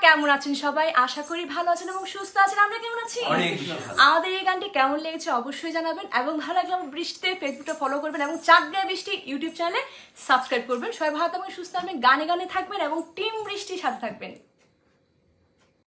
কেমন আছেন সবাই? আশা করি ভালো আছেন এবং সুস্থ আছেন। আমরা কেমন আছি? আমাদের এই গানটি কেমন লেগেছে অবশ্যই জানাবেন এবং ভালো লাগলে আমার বৃষ্টিতে ফেসবুকটা ফলো করবেন এবং চাঁদ গায়ে বৃষ্টি ইউটিউব চ্যানেলে সাবস্ক্রাইব করবেন। সবাই ভালো থাকবেন, সুস্থ থাকবেন, গানে গানে থাকবেন এবং টিম বৃষ্টির সাথে থাকবেন।